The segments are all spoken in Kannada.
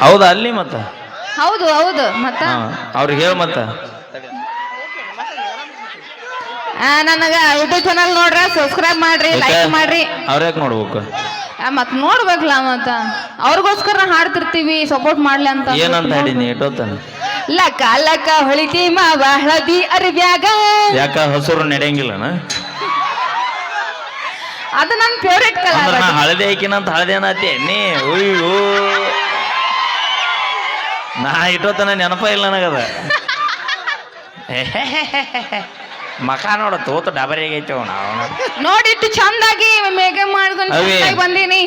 ಹೌದಾ ಅಲ್ಲಿ ಮತ್ತ ಹೌದು ಹೌದು ಮತ್ತ ಅವ್ರಿಗೆ ಹೇಳ ಮತ್ತ ನನಗ ಯೂಟ್ಯೂಬ್ ಚಾನಲ್ ನೋಡ್ರ ಸಬ್ಸ್ಕ್ರೈಬ್ ಮಾಡ್ರಿ ಲೈಕ್ ಮಾಡ್ರಿ. ಅವ್ರ್ಯಾಕ್ ನೋಡ್ಬೇಕು ಮತ್ ನೋಡ್ಬೇಕಲ್ಲ ಮತ್ತ ಅವ್ರಿಗೋಸ್ಕರ ಹಾಡ್ತಿರ್ತೀವಿ ಸಪೋರ್ಟ್ ಮಾಡ್ಲಿ ಅಂತ. ಏನಂತ ಹೇಳಿನಿ ಇಟ್ಟೋತಾನ ಲಕ್ಕ ಲಕ್ಕ ಹೊಳಿತಿ ಮಾವ ಹಳದಿ ಅರಿವ್ಯಾಗ. ಯಾಕ ಹಸುರು ನಡೆಯಂಗಿಲ್ಲನ ಅದು ನನ್ನ ಫೇವ್ರೇಟ್ ಕಲರ್. ನಾ ಹಳದಿ ಹಾಕಿನಂತ ಹಳದಿ ಅನ್ನತಿ ನೀ ಅಯ್ಯೋ ನಾ ಇಟ್ಟೋತನ ನೆನಪ ಇಲ್ಲ ನನಗದ ಮಕ ನೋಡ ತೋತ ಡಬರಿ ಆಗೈತಿ ನೋಡಿಟ್ಟು ಚಂದಾಗಿ ಮೇಗೆ ಮಾಡ್ಕೊಂಡು ಬಂದೀನಿ.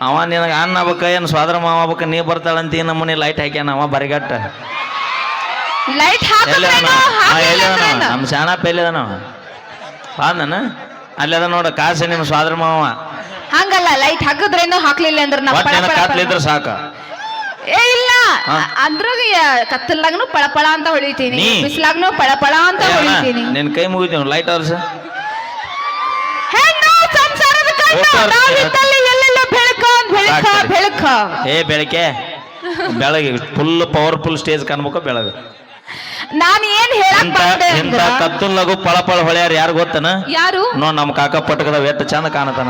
ಅವ ನಿನಗ ಅನ್ನ ಆಗ್ಬೇಕ ಏನು ಸ್ವಾದ್ರ ಮಾವ ಆಗ್ಬೇಕ ನೀ ಬರ್ತಾಳಂತ ನಮ್ಮನೆ ಲೈಟ್ ಹಾಕ್ಯಾನ ಅವ ಬರಿಗಟ್ಟ ಲೈಟ್ ನಮ್ಮ ಶಾನಪ್ಪ ಎಲ್ಲಿದಾನವ ಬಾಂದನ ಅಲ್ಲಿ ಅದ ನೋಡ ಕಾಸು ನಿಮ್ಮ ಸ್ವಾದ್ರ ಮಾವ ಹಂಗಲ್ಲ ಲೈಟ್ ಹಾಕಿದ್ರೇನು ಹಾಕ್ಲಿಲ್ಲ ಅಂದ್ರೆ ಕಾತ್ಲಿದ್ರ ಸಾಕ. ಏ ಇಲ್ಲ ಅದ್ರಾಗ ಕತ್ತಲ್ದಾಗನು ಪಳಪಳ ಅಂತ ಹೊಳಿತೀನಿ ಬಿಸಿಲಾಗ್ನು ಪಳಪಳ ಅಂತ ಹೊಳಿತೀನಿ. ನಿನ್ ಕೈ ಮುಗಿತೀವಿ ಲೈಟ್ ಅವ್ರಸ ಏ ಬೆಳಕೆ ಬೆಳಗ್ಗೆ ಫುಲ್ ಪವರ್ಫುಲ್ ಸ್ಟೇಜ್ ಕಾಣ್ಬೇಕು ಬೆಳಗ್ಗೆ. ನಾನು ಏನ್ ಇಂತ ಕತ್ತಲ್ಲಾಗು ಪಳಪಳ ಹೊಳ್ಯಾರ ಯಾರು ಗೊತ್ತನ? ಯಾರು ನೋಡ್ ನಮ್ ಕಾಕ ಪಟ್ಟಕದ ಎಷ್ಟು ಚಂದ ಕಾಣತಾನ.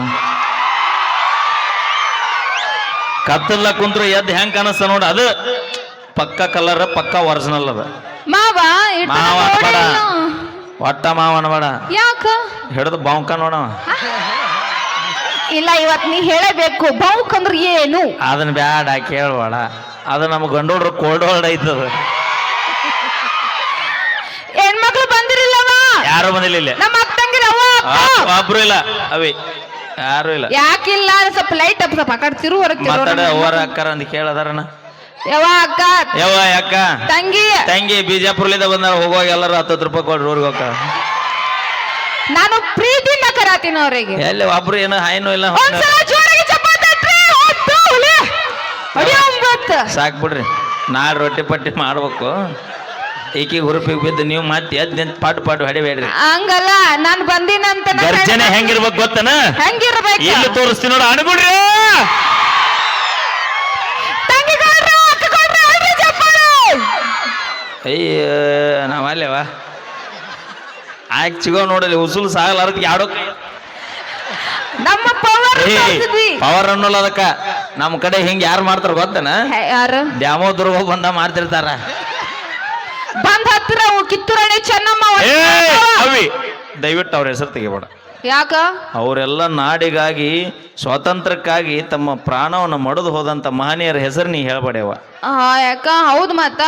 ಕತ್ತಲ್ಲ ಕುಂತ್ರು ಎದ್ದು ಹೆಂಗ್ ಕಾಣಿಸ್ತ ನೋಡ ಅದು ಪಕ್ಕ ಕಲರ್ ಪಕ್ಕ ಒರಿಜಿನಲ್ ಅದ. ಮಾವ ಮಾವ ಅನ್ಬೇಡ ಒಟ್ಟ ಮಾವ ಅನ್ಬೇಡ ಯಾಕ ಹಿಡಿದು ಬಾಂಕ ನೋಡವ. ಇಲ್ಲ ಇವತ್ ನೀ ಹೇಳಬೇಕು ಬೌಕ್ ಅಂದ್ರೆ ಏನು ಅದನ್ನ ಬ್ಯಾಡ ಕೇಳಬೇಡ ಅದು ನಮ್ಮ ಗಂಡೋಡ್ರು ಕೋಲ್ಡ್ ವರ್ಡ್ ಐತದ. ಹೆಣ್ಮಕ್ಳು ಬಂದಿರಲ್ಲವ ಯಾರು ಬಂದಿಲ್ಲ ನಮ್ಮ ಅಕ್ಕಂಗಿರ ಒಬ್ರು ಇಲ್ಲ ಅವಿ ಯಾರು ಇಲ್ಲ. ಯಾಕಿಲ್ಲ ಸ್ವಲ್ಪ ಲೈಟ್ ಅಪ್ ಸ್ವಲ್ಪ ಆ ತಿರು ಮಾತಾಡ ಅವರ ಅಕ್ಕರ ಅಂತ ಕೇಳದಾರನ ಯವ್ವ ಅಕ್ಕ ಯವ್ವ ಅಕ್ಕ ತಂಗಿ ತಂಗಿ ಬಿಜಾಪುರ್ಲಿಂದ ಬಂದಾರ ಹೋಗುವಾಗ ಎಲ್ಲರೂ 10 ರೂಪಾಯಿ ಕೊಡ್ರಿ ಊರಿಗೆ ಹೋಗ. ನಾನು ಪ್ರೀತಿಯಿಂದ ಕರಾತೀನಿ ಅವ್ರಿಗೆ. ಎಲ್ಲಿ ಒಬ್ರು ಏನೋ ಹಾಯ್ನೂ ಇಲ್ಲ. ಸಾಕ್ ಬಿಡ್ರಿ ನಾಳೆ ರೊಟ್ಟಿ ಪಟ್ಟಿ ಮಾಡ್ಬೇಕು. ಈಕಿಗೆ ಹುರುಪಿಗೆ ಬಿದ್ದು ನೀವು ಮತ್ತೆ ಎದ್ ನಿಂತ ಪಾಟು ಹೊಡಿಬೇಡ್ರಿ. ಹಂಗಲ್ಲ ನಾನು ಬಂದಿನಂತ ಗರ್ಜನೆ ಹೆಂಗಿರ್ಬೇಕು ಗೊತ್ತನ? ಹೆಂಗಿರ್ಬೇಕು ಇಲ್ಲಿ ತೋರಿಸ್ತೀನಿ ನೋಡ ಅನ್ಬಿಡ್ರಿ. ಅಯ್ಯ ನಾವ್ ಅಲ್ಲೇವಾ ಆಯ್ಕೆ ಸಿಗೋ ನೋಡಲಿ ಉಸುಲ್ ಸಾಗಲಾರದ್ ಯಾಡೋ ನಮ್ಮ ಪವರ್ ಅನ್ನೋಲ್ಲ ಅದಕ್ಕ. ನಮ್ಮ ಕಡೆ ಹಿಂಗ ಯಾರು ಮಾಡ್ತಾರ ಗೊತ್ತನ? ಯಾರು ದ್ಯಾಮೋದ್ರ ಬಂದ ಮಾಡ್ತಿರ್ತಾರ. ಬಂದ್ ಹತ್ತಿರ ಕಿತ್ತೂರಾಣಿ ಚೆನ್ನಮ್ಮ ಅವಿ ದಯವಿಟ್ಟು ಅವ್ರ ಹೆಸರು ತೆಗಿಬೇಡ. ಯಾಕ ಅವರೆಲ್ಲ ನಾಡಿಗಾಗಿ ಸ್ವಾತಂತ್ರ್ಯಕ್ಕಾಗಿ ತಮ್ಮ ಪ್ರಾಣವನ್ನು ಮಡಿದು ಹೋದಂತ ಮಹನೀಯರ ಹೆಸರು ನೀ ಹೇಳ್ಬೇಡವ. ಯಾಕ ಹೌದು ಮತ್ತ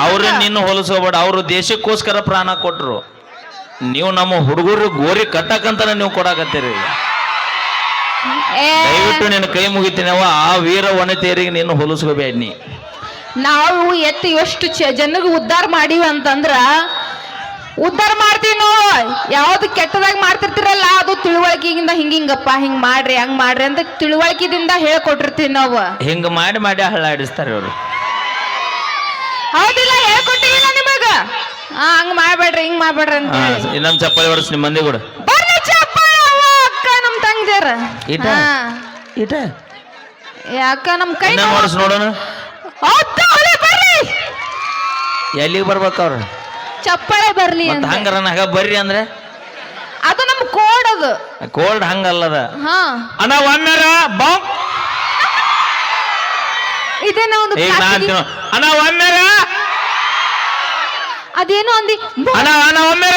ಅವ್ರ ನಿನ್ನ ಹೋಲಿಸೋಬೇಡ. ಅವರು ದೇಶಕ್ಕೋಸ್ಕರ ಪ್ರಾಣ ಕೊಟ್ರು. ನೀವು ನಮ್ಮ ಹುಡುಗರು ಗೋರಿ ಕಟ್ಟಕಂತಾನೆ ನೀವು ಕೊಡಾಕತ್ತೀರಿ. ದಯವಿಟ್ಟು ನಿನ್ನ ಕೈ ಮುಗಿತೀನವ ಆ ವೀರ ವನಿತೆಯರಿಗೆ ನೀನು ಹೋಲಿಸ್ಕೋಬೇಡ. ನೀ ನಾವು ಎಷ್ಟು ಜನರಿಗೆ ಉದ್ಧಾರ ಮಾಡೀವಿ ಅಂತಂದ್ರ ಉದ್ಧಾರ ಮಾಡ್ತೀವಿ ನಾವು. ಯಾವ್ದು ಕೆಟ್ಟದಾಗ ಮಾಡ್ತಿರ್ತಿರಲ್ಲ ಅದು ತಿಳುವಳಿಕೆಯಿಂದ ಹಿಂಗಪ್ಪ ಹಿಂಗ್ ಮಾಡ್ರಿ ಹಂಗ್ ಮಾಡ್ರಿ ಅಂತ ತಿಳುವಳಿಕೆದಿಂದ ಹೇಳ್ಕೊಟ್ಟಿರ್ತೀವಿ ನಾವು. ಹಿಂಗ ಮಾಡಿ ಮಾಡಿ ಹಳ್ಳಾಡಿಸ್ತಾರೆ ಇವ್ರು. ಹೌದಿಲ್ಲ ಹೇಳ್ಕೊಟ್ಟಿಲ್ಲ ನಿಮಗ ಹಂಗ್ ಮಾಡ್ಬೇಡ್ರಿ ಹಿಂಗ್ ಮಾಡ್ಬೇಡ್ರಿ ಅಂತ. ಇನ್ನೊಂದ್ ಚಪ್ಪಾಳಿ ಹೊಡ್ಸ್ ನಿಮ್ ಮಂದಿ ಕೂಡ ಬರ್ಲಿ ಚಪ್ಪಾಳಿ ಅಕ್ಕ ನಮ್ ತಂಗ್ಯಾರ ಇಟ ಯಾಕ ನಮ್ ಕೈ ಹೊಡ್ಸ್ ನೋಡೋಣ. ಬರ್ರಿ ಎಲ್ಲಿಗೆ ಬರ್ಬೇಕ ಅವ್ರ ಚಪ್ಪಾಳೆ ಬರ್ಲಿ ಹಂಗಾರ ನಾಗ ಬರ್ರಿ ಅಂದ್ರೆ ಅದು ನಮ್ ಕೋಡ್. ಅದು ಕೋಲ್ಡ್ ಹಂಗಲ್ಲದ. ಅಣ್ಣ ಒಮ್ಮೆರ ಬಾಂಬ್ ಇದೇನ ಒಂದು ಅಣ್ಣ ಒಮ್ಮೆರ ಅದೇನು ಅಂದಿ ಅಣ್ಣ ಒಮ್ಮೆರ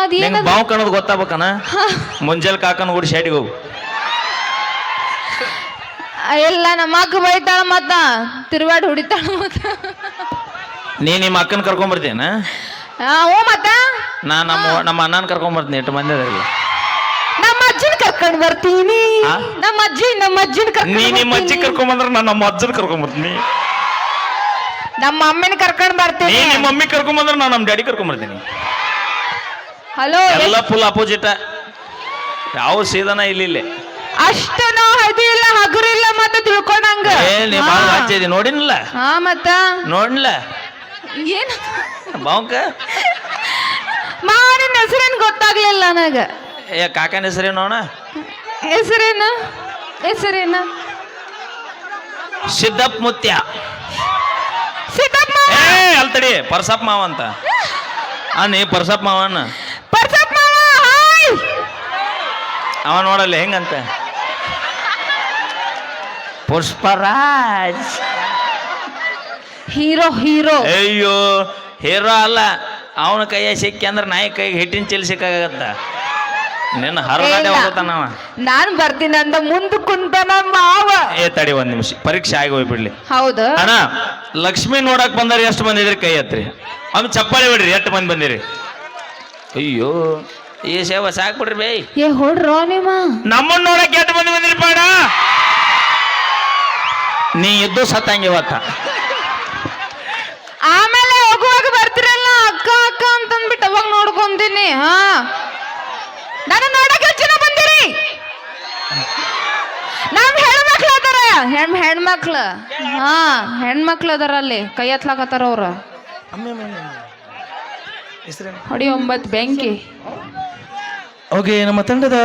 ಅದೇನ ಬಾವು ಕಣದ್ ಗೊತ್ತಾಗಬೇಕನ. ಮುಂಜಾನೆ ಕಾಕನ ಗುಡಿ ಶೆಡ್ಗೆ ಹೋಗು. ಎಲ್ಲ ನಮ್ಮ ಅಕ್ಕ ಬೈತಾಳ ಮತ್ತ ತಿರುವಾಡಿ ಹೊಡಿತಾಳ ಮತ್ತ. ನೀ ನಿಮ್ಮ ಅಕ್ಕನ ಕರ್ಕೊಂಬರ್ತೇನ? ಹ್ಞೂ ಮತ್ತ ನಾ ನಮ್ಮ ಅಣ್ಣನ ಕರ್ಕೊಂಬರ್ತೀನಿ. ಎಷ್ಟು ಮಂದಿ ಅದಿಲ್ಲ ನಮ್ಮ ಅಜ್ಜಿನ ಕರ್ಕೊಂಡ್ ಬರ್ತೀನಿ. ನಮ್ಮ ಅಜ್ಜಿನ ನೀ ನಿಮ್ಮ ಅಜ್ಜಿ ಕರ್ಕೊಂಬಂದ್ರ ನಾನು ನಮ್ಮ ಅಜ್ಜನ ಕರ್ಕೊಂಬರ್ತೀನಿ. ನಮ್ಮ ಅಮ್ಮನ ಕರ್ಕೊಂಡ್ ಬರ್ತೀನಿ. ನಿಮ್ಮ ಮಮ್ಮಿ ಕರ್ಕೊಂಬಂದ್ರ ನಾನು ನಮ್ಮ ಡ್ಯಾಡಿ ಕರ್ಕೊಂಬರ್ತೀನಿ. ಹಲೋ ಎಲ್ಲ ಫುಲ್ ಅಪೋಸಿಟ್. ಯಾವ ಸೀದನ ಇಲ್ಲಿ ಅಷ್ಟು ನಾವು ಹದಿಲ್ಲ ಹಗುರಿಲ್ಲ ಮತ್ತೆ ತಿಳ್ಕೊಂಡಂಗ ನೋಡಿನಲ್ಲ ಮತ್ತ ನೋಡ್ಲ ಏನ್ ಬಾಂಕ ಮಾವಿನ ಹೆಸರೇನು ಗೊತ್ತಾಗ್ಲಿಲ್ಲ ನನಗ. ಕಾಕನ ಹೆಸರೇನು? ಹೆಸರೇನು ಸಿದ್ದಪ್ಪ ಮುತ್ಯ ಸಿದ್ದಪ್ಪ ಏ ಅಲ್ತಡಿ ಪರ್ಸಪ್ಪ ಮಾವ ಅಂತ ನೀ ಪರ್ಸಪ್ಪ ಮಾವನ ಪರ್ಸಪ್ಪ ಮಾವ ಹಾಯ್ ಅವ ನೋಡಲ್ಲ ಹೆಂಗಂತ ಪುಷ್ಪರಾಜ್ ಹೀರೋ ಹೀರೋ ಅಯ್ಯೋ ಹೀರೋ ಅಲ್ಲ ಅವನ ಕೈಯ ಸಿಕ್ಕಿ ಅಂದ್ರೆ ನಾಯಿ ಕೈಗೆ ಹಿಟ್ಟಿನ ಚೆಲ್ಲಿ ಸಿಕ್ಕಾಗತ್ತ ನಿನ್ನ ಹರಗಾಡೆ ಹೋಗ್ತಾನವ ನಾನ್ ಬರ್ತೀನಿ ಅಂದ ಮುಂದೆ ಕುಂತಾನ ಮಾವ ಏ ತಡಿ ಒಂದ್ ನಿಮಿಷ ಪರೀಕ್ಷೆ ಆಗಿ ಹೋಗ್ಬಿಡ್ಲಿ ಹೌದು ಅಣ್ಣ ಲಕ್ಷ್ಮಿ ನೋಡಕ್ ಬಂದಾರ ಎಷ್ಟು ಮಂದಿ ಇದ್ರಿ ಕೈ ಹತ್ರಿ ಅವ್ನು ಚಪ್ಪಾಳಿ ಬಿಡ್ರಿ ಎಷ್ಟು ಮಂದಿ ಬಂದಿರಿ ಅಯ್ಯೋ ಈ ಸೇವ ಸಾಕ್ಬಿಡ್ರಿ ಬೈ ಏ ಹೊಡ್ರೋ ನಿಮ್ಮ ನಮ್ಮನ್ನ ನೋಡಕ್ ಎಷ್ಟು ಮಂದಿ ಬಂದಿರಿ ಪಾಡ ನೀ ಇದ್ದು ಸತ್ತಂಗೆ ಇವತ್ತ ಆಮೇಲೆ ಹೋಗುವಾಗ ಬರ್ತಿರಲ್ಲ ಅಕ್ಕ ಅಕ್ಕ ಅಂತಂದ್ಬಿಟ್ಟು ಅವಾಗ ನೋಡ್ಕೊಂತೀನಿ ಹಾ ನಾನು ನೋಡಕ್ ಎಷ್ಟು ಜನ ಬಂದಿರಿ ನಮ್ ಹೆಣ್ಮಕ್ಳು ಅದಾರ ಹೆಣ್ಮಕ್ಳು ಹಾ ಹೆಣ್ಮಕ್ಳು ಅದಾರ ಅಲ್ಲಿ ಕೈ ಹತ್ಲಾಕತ್ತಾರ ಅವ್ರ ಹೊಡಿ 9 ಬೆಂಕಿ ಓಕೆ ನಮ್ಮ ತಂಡದ